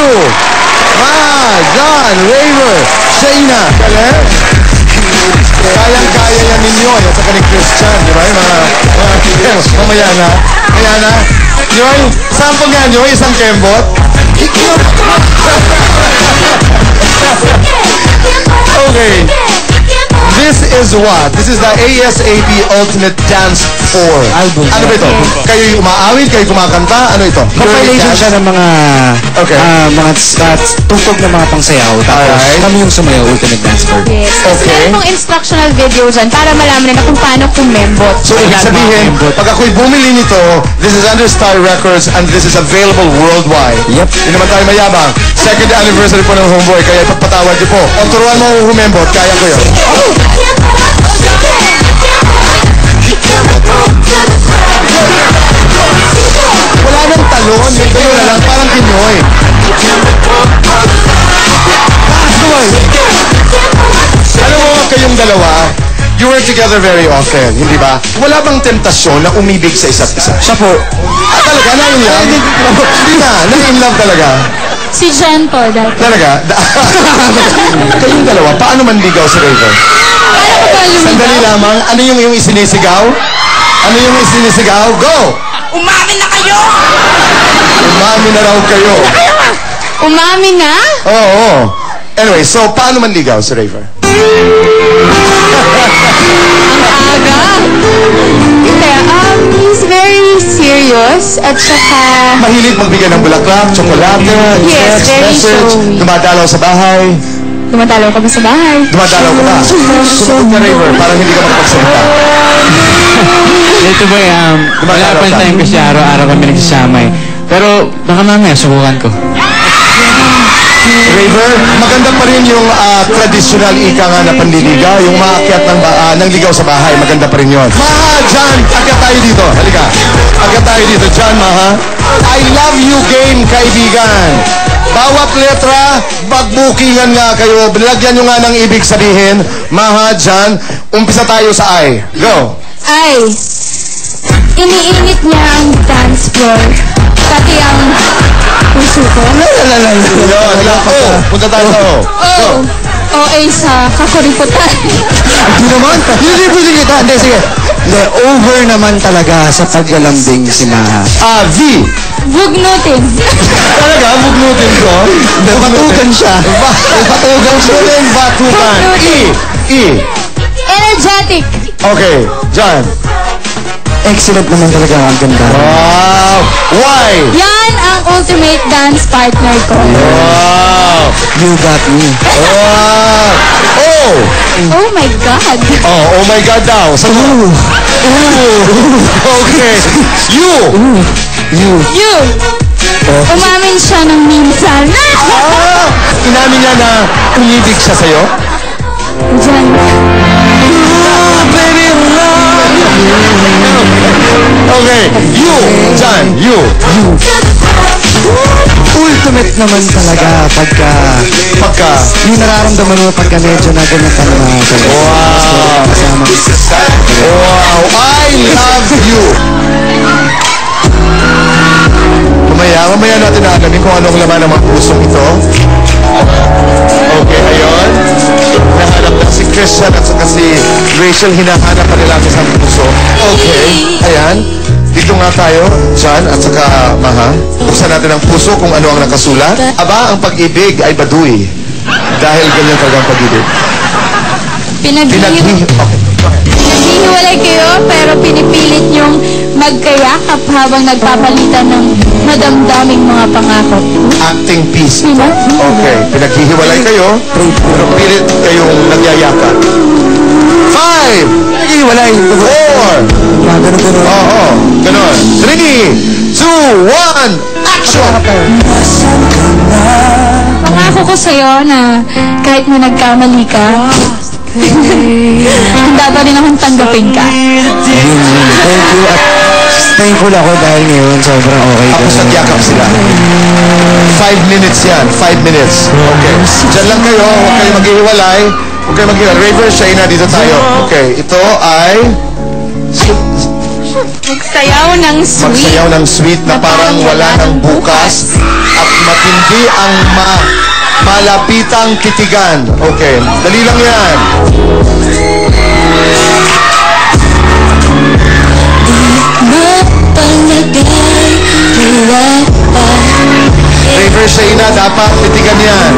you! John, Raver, Shayna. Galing. Kayang-kaya yan ninyo. At saka ni Christian, di ba? Yung mga mamaya na. Kaya na. Yung sample nga nyo, isang kembot. Okay. This is what? This is the ASAP Ultimate Dance 4 album. Ano ba ito? Kayo yung umaawit, kayo kumakanta? Ano ito? Compilation siya ng mga mga tugtog na mga pangsayaw. Tapos kami yung sumayaw, Ultimate Dance 4. Yes. Okay. Meron pong instructional video dyan para malaman nila kung paano kumembot. So, ibig sabihin, pag ako'y bumili nito, this is under Star Records and this is available worldwide. Yep. Hindi naman tayo mayabang. Second anniversary po ng Homeboy, kaya ipagpatawad niyo po. Ang turuan mo humembot, kaya ko yun. Wala nang talon, ito na lang, parang Pinoy. Alam mo, kayong dalawa, you work together very often, hindi ba? Wala bang temptasyon na umibig sa isa't isa? Siya po. Talaga, na-in love? Hindi na, na-in love talaga. Si John po, dati. Talaga? Kayong dalawa, paano manligaw si Raver? Paano ko ba lumigaw? Sandali lamang, ano yung isinisigaw? Ano yung isinisigaw? Go! Umamin na kayo! Umamin na raw kayo. Umamin na? Oo. Anyway, so paano manligaw si Raver? Ang aga. Hindi, he's very serious at saka... Mahilig magbigay ng bulaklak, tsokolate, Yes, text, very message, showy. dumadalaw sa bahay. Dumadalaw ka ba sa bahay? Dumadalaw ka ba? Sumagot ka, Raver, parang hindi ka makapagsalita. Ito ba wala pa yung time kasi araw-araw kami nagsasama eh. Pero baka mamaya subukan ko. Raver, maganda pa rin yung traditional ika nga na panliligaw, yung maakyat ng ligaw sa bahay, maganda pa rin yun. Maha, John, agad tayo dito. Halika. Agad tayo dito. John, Maha. I love you game, kaibigan. Bawat letra, mag-bookingan nga kayo. Lagyan nyo nga ng ibig sabihin. Maha, John, umpisa tayo sa I. Go. Ay, iniinit niya ang dance floor. Pati ang puso ko. Punta tayo sa O. Oh, OA sa kakuriputan. Hindi naman. Hindi pwede kita. Hindi, sige. Hindi, over naman talaga sa paglalambing si Maha. V. Bugnutin. Talaga, bugnutin ko. Batugan siya. Batugan siya. Batugan. E. Energetic. Okay, John. Excellent naman talaga ang ganda. Wow! Why? Yan ang ultimate dance partner ko. Wow! You got me. Wow! Oh! Oh my God. Oh my God daw. Sa Ooh! Okay. You! You. Umamin siya ng minsan. Inamin niya na umibig siya sa'yo? Diyan. Okay. You! John, you! Ultimate naman talaga pagka yung nararamdaman mo pagka medyo na ganyan ka naman. Wow! Wow! I love you! Mamaya natin alamin kung anong laman ng mga pusong ito. Okay, ayun. Hinahanap na si Christian at saka si Rachel. Hinahanap pa nila sa puso. Okay, ayan. Dito nga tayo, John at saka Maha. Buksan natin ang puso kung ano ang nakasulat. Aba, ang pag-ibig ay baduy. Dahil ganyan talaga ang pag-ibig. Pinaghihiwalay kayo pero pinipilit niyong magkayakap habang nagpapalitan ng madamdaming mga pangako. Acting piece. Okay, pinaghihiwalay kayo, pero pilit kayong nagyayakap. 5! Hiwalay. 4! Ganun. Oo, ganun. 3, 2, 1, action! Pangako ko sa'yo na kahit na nagkamali ka, handa pa rin akong tanggapin ka. Thank you at thankful ako dahil ngayon sobrang okay ka. Tapos nagyakap sila. 5 minutes yan. 5 minutes. Okay. Diyan lang kayo. Huwag kayo maghihiwalay. Huwag kayo maghihiwalay. Raver, Shayna, dito tayo. Okay. Ito ay... Magsayaw ng sweet. Magsayaw ng sweet na parang wala ng bukas at matindi ang malapitang titigan. Okay, dali lang yan. River Shayna, dapat titigan yan.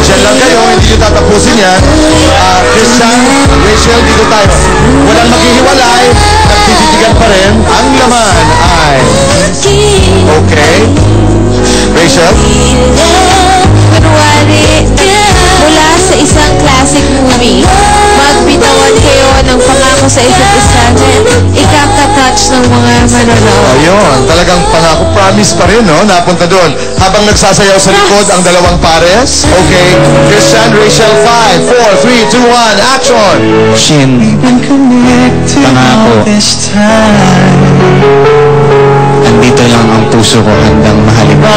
Diyan lang kayo, hindi nyo tatapusin yan. Christian, Rachel, dito tayo. Walang maghihiwalay, nagtititigan pa rin. Ang laman ay... Okay. Rachel? Kunwari, mula sa isang classic movie, magbitawan kayo ng pangako sa isa't isa na ikaka-touch ng mga manonood. Ayun, talagang pangako, promise pa rin, no? Napunta doon. Habang nagsasayaw sa likod ang dalawang pares. Okay. Christian, Rachel, 5, 4, 3, 2, 1, action! Shin, pangako. Andito lang ang puso ko handang mahalin mo.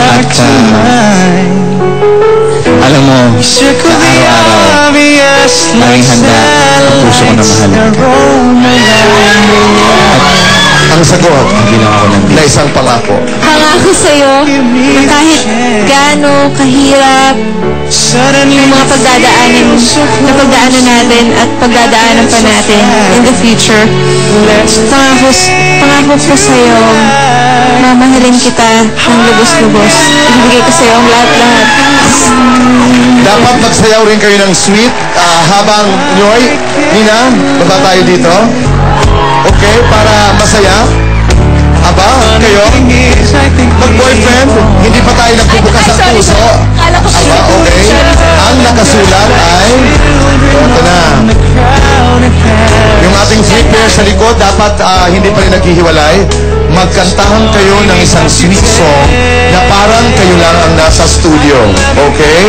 At alam mo, sa araw-araw, laging handa ang puso ko na mahalin. Ang sagot Hindi lang ako nandito. na isang pangako. Pangako sa'yo na kahit gaano kahirap yung mga pagdadaanan natin at pagdadaanan pa natin in the future. Pangako ko sa'yo, mamahalin kita ng lubos-lubos. Ibigay ko sa'yo ang lahat-lahat. Dapat magsayaw rin kayo ng sweet habang Nyoy, Nina, baba tayo dito. Okay, para masaya. Aba, kayo? Mag-boyfriend, hindi pa tayo nagbubukas ang puso. Kala ko Aba, okay. Ang nakasulat ay... Ito na. Yung ating three pairs sa likod, dapat hindi pa rin naghihiwalay. Magkantahan kayo ng isang sweet song na parang kayo lang ang nasa studio. Okay?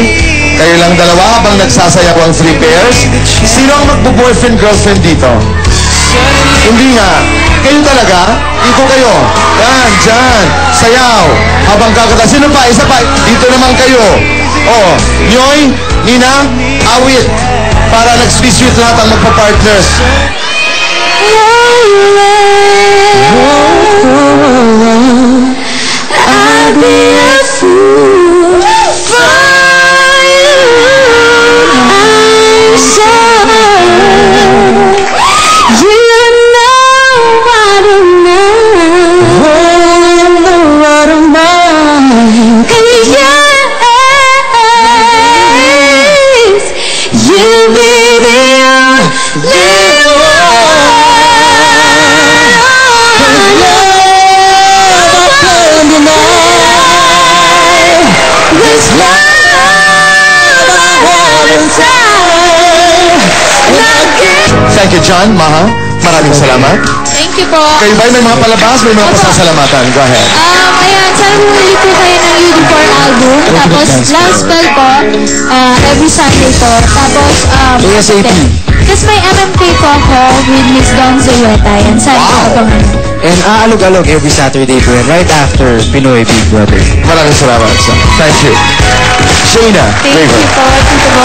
Kayo lang dalawa habang nagsasayaw ang three pairs. Sino ang magbo-boyfriend-girlfriend dito? Hindi nga. Kayo talaga? Dito kayo. Yan, dyan. Sayaw. Habang kakata. Sino pa? Isa pa. Dito naman kayo. Oh, Nyoy, Nina, awit. Para nag-sweet lahat ang magpa-partners. I'll be a fool for you. I'm sure you know what I know. Yes, you be the only Thank you, John, Maha. Maraming salamat. Thank you po. Kayo ba may mga palabas? May mga pasasalamatan? Go ahead. Ayan, sana bumili po kayo ng UD4 album. Tapos, last spell po, every Sunday po. Tapos, ASAP. Tapos may MMK po ako with Miss Dawn Zulueta. Yan, sana Wow. abangan. And aalog-alog every Saturday po yan, right after Pinoy Big Brother. Maraming salamat. Thank you. Shayna, Thank Raver. you po. Tito Boy.